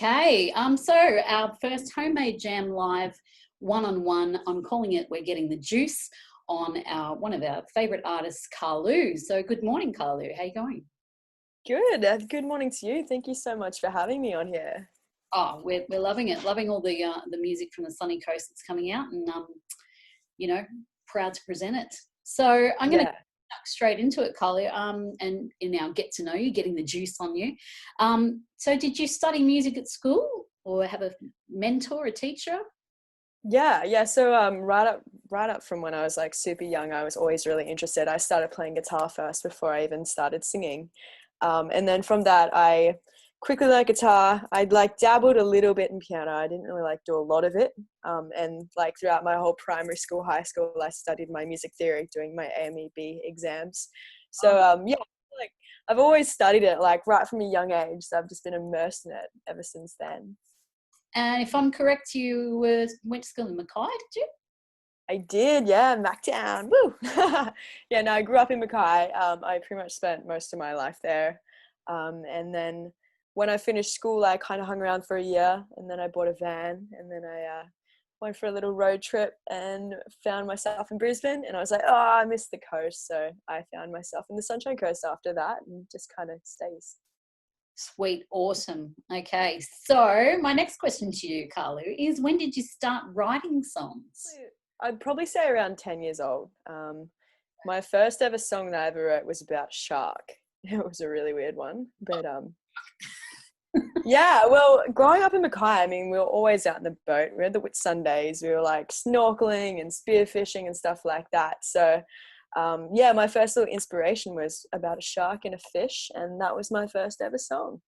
Okay, so our first homemade jam live one-on-one, I'm calling it We're Getting the Juice on one of our favourite artists, Karlou. So good morning, Karlou. How you going? Good. Good morning to you. Thank you so much for having me on here. Oh, we're loving it, loving all the music from the sunny coast that's coming out, and you know, proud to present it. So I'm going to Yeah. straight into it, Karlou, and in our get to know you, getting the juice on you. So did you study music at school or have a mentor, a teacher? Yeah. So right up from when I was like super young, I was always really interested. I started playing guitar first before I even started singing. And then from that I quickly learned guitar. I'd like dabbled a little bit in piano. I didn't really like do a lot of it. And like throughout my whole primary school, high school, I studied my music theory, doing my AMEB exams. So yeah, like I've always studied it like right from a young age. So I've just been immersed in it ever since then. And if I'm correct, you went to school in Mackay, did you? I did, yeah, Mactown, woo! Yeah, no, I grew up in Mackay. I pretty much spent most of my life there. And then when I finished school, I kind of hung around for a year, and then I bought a van, and then I went for a little road trip and found myself in Brisbane, and I was like, oh, I miss the coast, so I found myself in the Sunshine Coast after that, and just kind of stays. Sweet, awesome. Okay, so my next question to you, Karlou, is when did you start writing songs? I'd probably say around 10 years old. My first ever song that I ever wrote was about a shark. It was a really weird one, but yeah, well, growing up in Mackay, I mean, we were always out in the boat. We had the Whit Sundays. We were like snorkeling and spearfishing and stuff like that. So, yeah, my first little inspiration was about a shark and a fish, and that was my first ever song.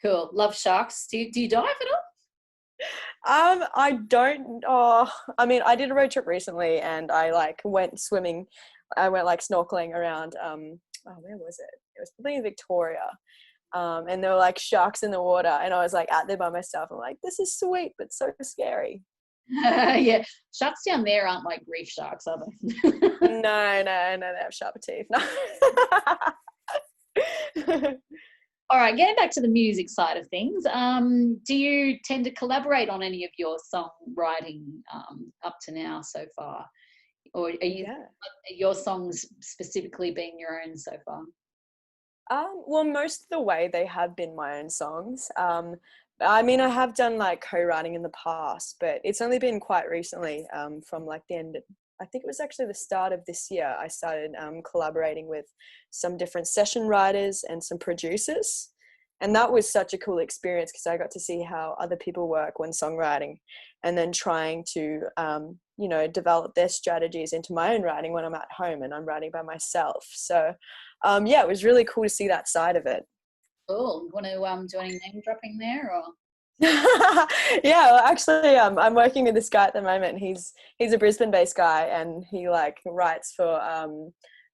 Cool. Love sharks. Do you dive at all? I don't. Oh, I mean, I did a road trip recently, and I like went swimming. I went like snorkeling around. Oh, where was it? It was probably in Victoria. And there were like sharks in the water, and I was like out there by myself. I'm like, this is sweet, but so scary. Yeah, sharks down there aren't like reef sharks, are they? No, they have sharper teeth. No. All right, getting back to the music side of things, do you tend to collaborate on any of your songwriting up to now so far? Or Yeah. your songs specifically being your own so far? Well, most of the way they have been my own songs. I mean, I have done like co-writing in the past, but it's only been quite recently, from like the end. I think it was actually the start of this year. I started collaborating with some different session writers and some producers, and that was such a cool experience because I got to see how other people work when songwriting, and then trying to develop their strategies into my own writing when I'm at home and I'm writing by myself. So yeah, it was really cool to see that side of it. Cool. Want to do any name dropping there, or? Yeah, well, actually, I'm working with this guy at the moment. He's a Brisbane-based guy, and he like writes for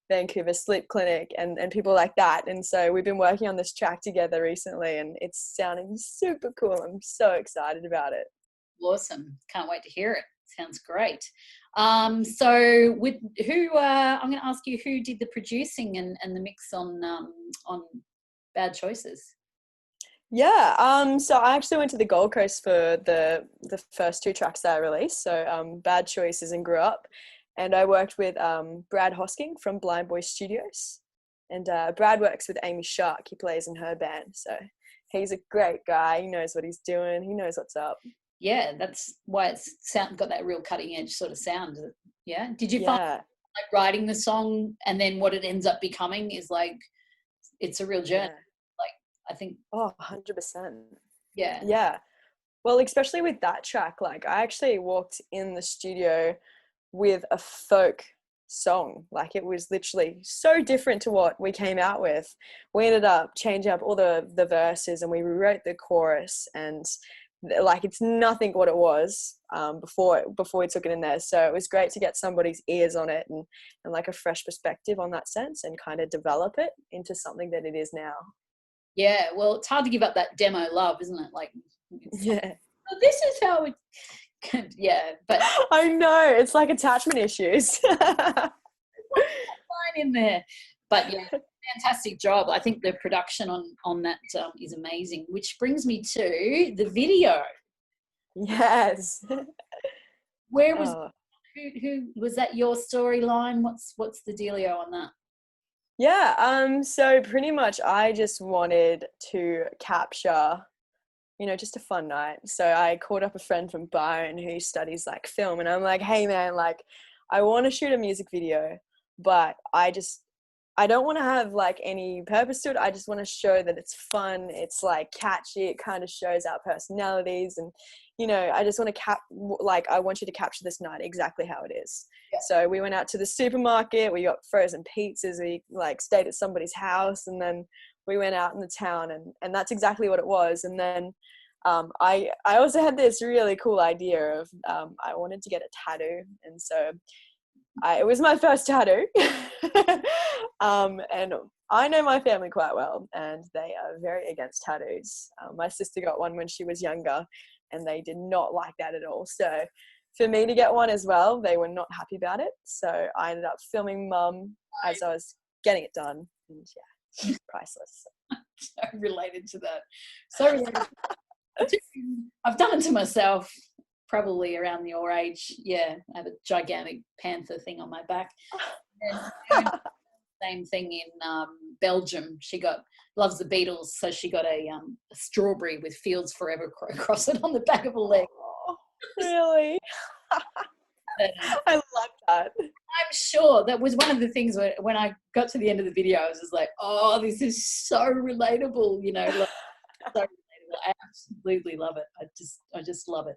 Vancouver Sleep Clinic and people like that. And so we've been working on this track together recently, and it's sounding super cool. I'm so excited about it. Awesome. Can't wait to hear it. Sounds great. So with who I'm going to ask you who did the producing and the mix on Bad Choices. Yeah, so I actually went to the Gold Coast for the first two tracks that I released. So Bad Choices and Grew Up, and I worked with Brad Hosking from Blind Boy Studios, and Brad works with Amy Shark. He plays in her band, so he's a great guy. He knows what he's doing. He knows what's up. Yeah, that's why it's got that real cutting edge sort of sound. Yeah. Did you find Yeah, like writing the song and then what it ends up becoming is like it's a real journey? yeah. Like I think, Oh, 100%. yeah. Yeah. Well, especially with that track, like I actually walked in the studio with a folk song. Like it was literally so different to what we came out with. We ended up changing up all the verses, and we rewrote the chorus, and like it's nothing what it was before we took it in there. So it was great to get somebody's ears on it, and like a fresh perspective on that sense, and kind of develop it into something that it is now. Yeah, well, it's hard to give up that demo love, isn't it? Like, it's like, Yeah. "Oh, this is how it, yeah, but I know, it's like attachment issues. line in there. But yeah, fantastic job. I think the production on that is amazing, which brings me to the video. Yes. Where was who was that your storyline? What's the dealio on that? Yeah, so pretty much I just wanted to capture, just a fun night. So I called up a friend from Byron who studies like film, and I'm like, hey man, like I want to shoot a music video, but I don't want to have like any purpose to it. I just want to show that it's fun, it's like catchy, it kind of shows our personalities, and I just want to I want you to capture this night exactly how it is. Yeah. So we went out to the supermarket, we got frozen pizzas, we like stayed at somebody's house, and then we went out in the town, and that's exactly what it was. And then I also had this really cool idea of I wanted to get a tattoo, and so it was my first tattoo. And I know my family quite well, and they are very against tattoos. My sister got one when she was younger, and they did not like that at all. So for me to get one as well, they were not happy about it. So I ended up filming Mum as I was getting it done, and yeah, priceless. So related to that. So related. I've done it to myself. Probably around your age. Yeah, I have a gigantic panther thing on my back. And same thing in Belgium. She loves the Beatles, so she got a strawberry with Fields Forever across it on the back of her leg. Oh, really? But, I love that. I'm sure that was one of the things when I got to the end of the video, I was just like, oh, this is so relatable, like, so relatable. I absolutely love it. I just love it.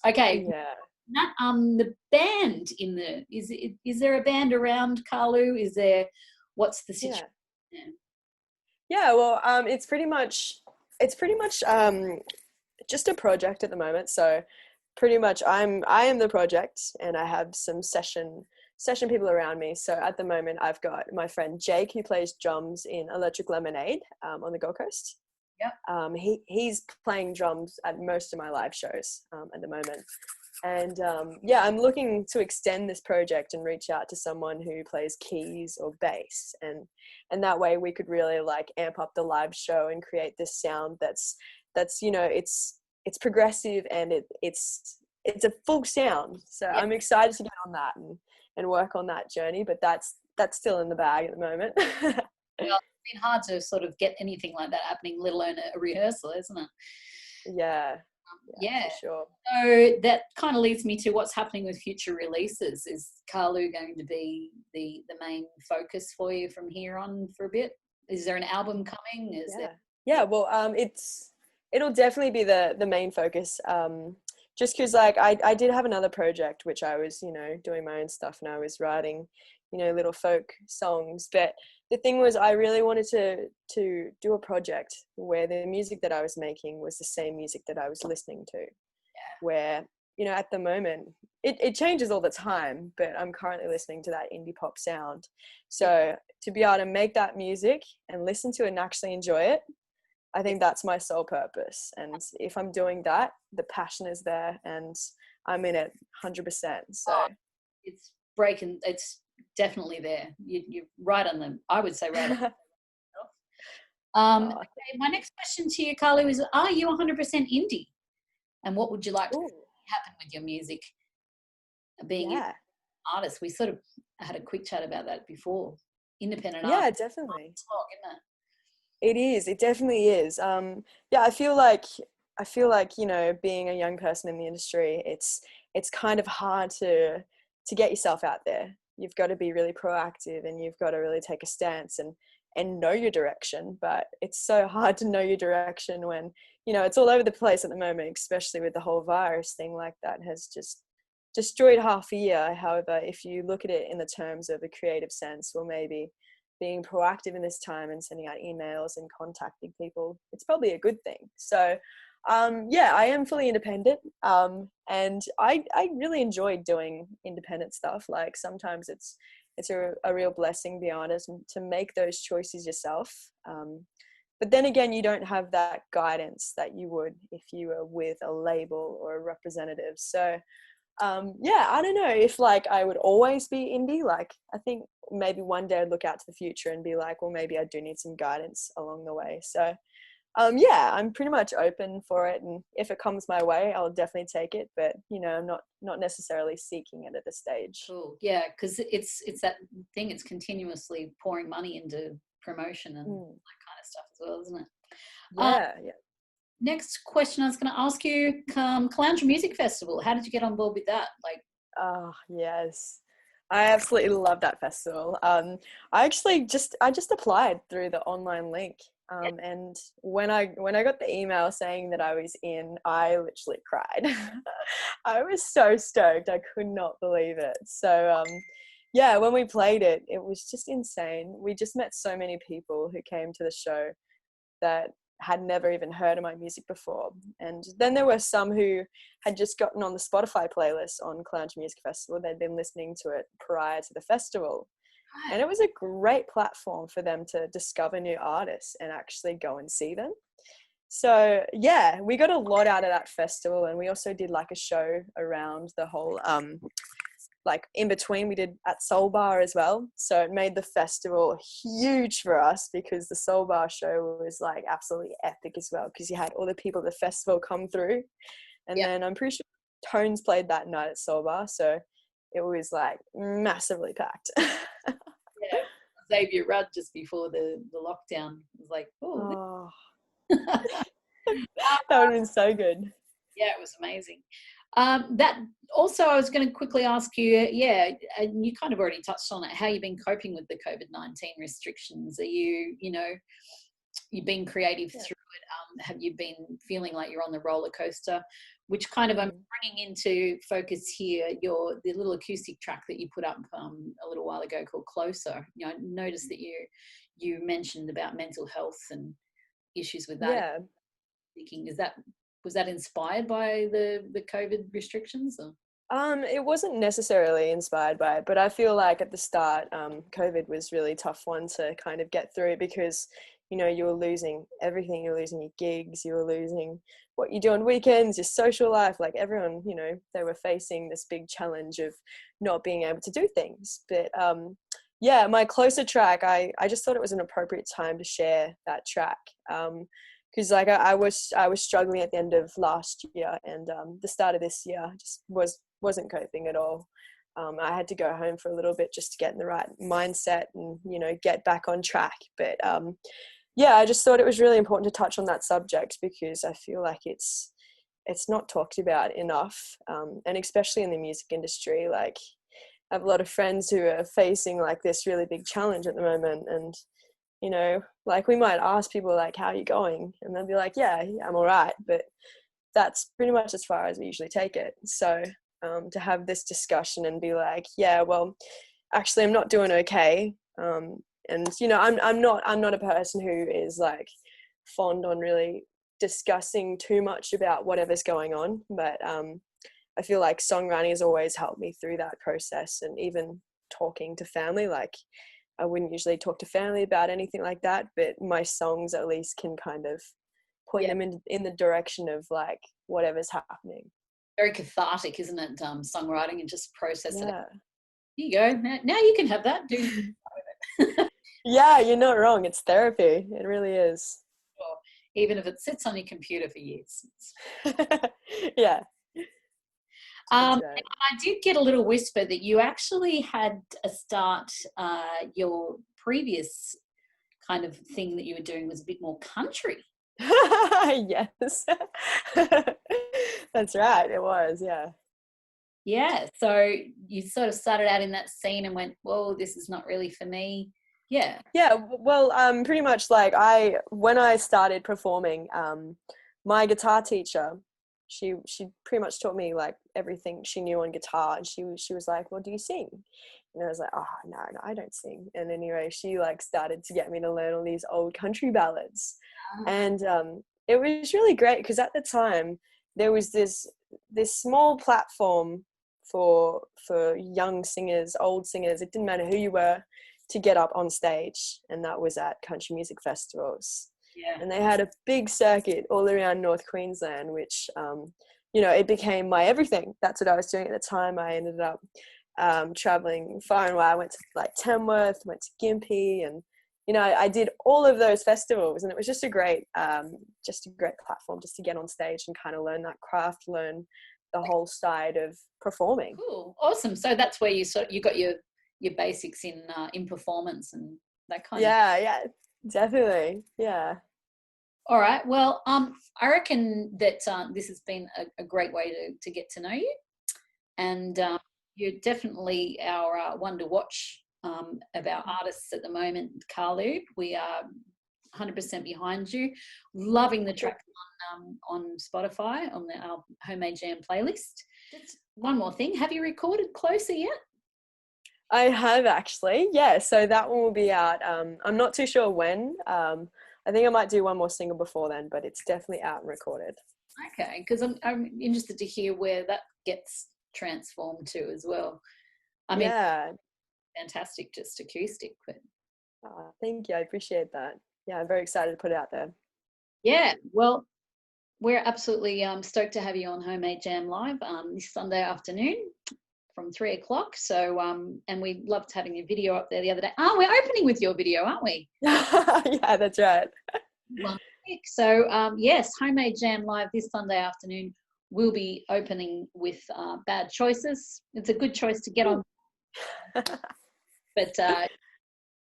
Okay. Yeah. That, the band is there a band around Karlou? What's the situation? Yeah, well, it's pretty much just a project at the moment. So pretty much I am the project, and I have some session people around me. So at the moment I've got my friend Jake, who plays drums in Electric Lemonade on the Gold Coast. Yeah. He's playing drums at most of my live shows at the moment. And I'm looking to extend this project and reach out to someone who plays keys or bass, and that way we could really like amp up the live show and create this sound that's it's progressive, and it's a full sound. So yeah. I'm excited to get on that and work on that journey, but that's still in the bag at the moment. Well, it's been hard to sort of get anything like that happening, let alone a rehearsal, isn't it? Yeah. Yeah, for sure. So that kind of leads me to what's happening with future releases. Is Karlou going to be the main focus for you from here on for a bit? Is there an album coming? Yeah, well, it'll definitely be the main focus. Just because like I did have another project which I was doing my own stuff, and I was writing little folk songs, but the thing was I really wanted to do a project where the music that I was making was the same music that I was listening to. Yeah. Where at the moment it changes all the time, but I'm currently listening to that indie pop sound. So to be able to make that music and listen to it and actually enjoy it, I think that's my sole purpose. And if I'm doing that, the passion is there and I'm in it 100%. So it's definitely there. You're right on them. I would say right on. Okay, my next question to you, Karlou, is: are you 100% indie? And what would you like to happen with your music? Being an artist, we sort of had a quick chat about that before. Independent art. Yeah, definitely. It is. It definitely is. I feel like being a young person in the industry, it's kind of hard to get yourself out there. You've got to be really proactive, and you've got to really take a stance and know your direction. But it's so hard to know your direction when it's all over the place at the moment, especially with the whole virus thing. Like that has just destroyed half a year. However, if you look at it in the terms of a creative sense, or maybe being proactive in this time and sending out emails and contacting people, it's probably a good thing. So I am fully independent, and I really enjoy doing independent stuff. Like sometimes it's a real blessing, be honest, to make those choices yourself, but then again, you don't have that guidance that you would if you were with a label or a representative. So Yeah, I don't know if like I would always be indie. Like I think maybe one day I'd look out to the future and be like, well, maybe I do need some guidance along the way. So yeah, I'm pretty much open for it, and if it comes my way, I'll definitely take it. But I'm not necessarily seeking it at this stage. Cool. Yeah, because it's that thing. It's continuously pouring money into promotion and that kind of stuff as well, isn't it? Yeah. Next question I was going to ask you, Karlou Music Festival. How did you get on board with that? Like, Oh, yes. I absolutely love that festival. I just applied through the online link. And when I got the email saying that I was in, I literally cried. I was so stoked. I could not believe it. So yeah, when we played it, it was just insane. We just met so many people who came to the show that had never even heard of my music before. And then there were some who had just gotten on the Spotify playlist on Karlou Music Festival. They'd been listening to it prior to the festival. And it was a great platform for them to discover new artists and actually go and see them. So yeah, we got a lot out of that festival. And we also did like a show around the whole like in between, we did at Soul Bar as well. So it made the festival huge for us because the Soul Bar show was like absolutely epic as well, because you had all the people at the festival come through. And then I'm pretty sure Tones played that night at Soul Bar. So it was like massively packed. yeah, Xavier Rudd just before the lockdown was like, oh. That would have been so good. Yeah, it was amazing. That also, I was going to quickly ask you, and you kind of already touched on it, how you've been coping with the COVID-19 restrictions. Are you've been creative through it? Have you been feeling like you're on the roller coaster? Which kind of I'm bringing into focus here, the little acoustic track that you put up a little while ago called Closer. I noticed that you mentioned about mental health and issues with that. Yeah. Was that inspired by the COVID restrictions? Or? It wasn't necessarily inspired by it, but I feel like at the start, COVID was really tough one to kind of get through, because you were losing everything. You were losing your gigs, you were losing what you do on weekends, your social life. Like everyone, they were facing this big challenge of not being able to do things. But yeah, my Closer track, I just thought it was an appropriate time to share that track. Because like I was struggling at the end of last year, and the start of this year just wasn't coping at all. I had to go home for a little bit just to get in the right mindset and get back on track. But yeah, I just thought it was really important to touch on that subject, because I feel like it's not talked about enough, and especially in the music industry. Like I have a lot of friends who are facing like this really big challenge at the moment, and like we might ask people like, how are you going? And they'll be like, yeah, I'm all right. But that's pretty much as far as we usually take it. So to have this discussion and be like, yeah, well, actually I'm not doing okay. And I'm not a person who is like fond on really discussing too much about whatever's going on. But I feel like songwriting has always helped me through that process, and even talking to family. Like I wouldn't usually talk to family about anything like that, but my songs at least can kind of point them in the direction of like whatever's happening. Very cathartic, isn't it? Songwriting, and just process it. Here you go. Now you can have that. Yeah, you're not wrong. It's therapy. It really is. Sure. Even if it sits on your computer for years. Yeah. And I did get a little whisper that you actually had a start, your previous kind of thing that you were doing was a bit more country. Yes. That's right. It was, yeah. Yeah. So you sort of started out in that scene and went, whoa, this is not really for me. Yeah. Yeah. Well, pretty much like when I started performing, my guitar teacher, she pretty much taught me like everything she knew on guitar. And she was like, well, do you sing? And I was like, oh, no, I don't sing. And anyway, she like started to get me to learn all these old country ballads. And it was really great, because at the time there was this small platform for young singers, old singers, it didn't matter who you were, to get up on stage, and that was at country music festivals. Yeah. And they had a big circuit all around North Queensland, which you know, it became my everything. That's what I was doing at the time. I ended up traveling far and wide. I went to like Tamworth, went to Gympie, and you know, I did all of those festivals, and it was just a great platform just to get on stage and kind of learn that craft, learn the whole side of performing. Cool, awesome. So that's where you got your basics in performance and that kind of. Yeah, definitely, yeah. All right. Well, I reckon that this has been a great way to get to know you, and you're definitely our one to watch of our artists at the moment, Karlou. We are 100% behind you. Loving the track on Spotify on our Homemade Jam playlist. Just one more thing. Have you recorded Closer yet? I have actually. Yeah. So that one will be out. I'm not too sure when. I think I might do one more single before then, but it's definitely out and recorded. Okay, because I'm interested to hear where that gets transformed to as well. I mean, yeah, fantastic, just acoustic. But thank you. I appreciate that. Yeah, I'm very excited to put it out there. Yeah, well, we're absolutely stoked to have you on Homemade Jam Live this Sunday afternoon from 3 o'clock. So, and we loved having your video up there the other day. Oh, we're opening with your video, aren't we? Yeah, that's right. So, yes, Homemade Jam Live this Sunday afternoon. We'll be opening with Bad Choices. It's a good choice to get on. But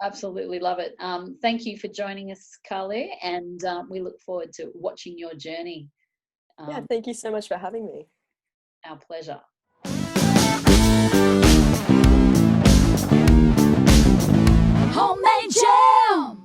absolutely love it. Thank you for joining us, Karlou, and we look forward to watching your journey. Yeah, thank you so much for having me. Our pleasure. Homemade Jam!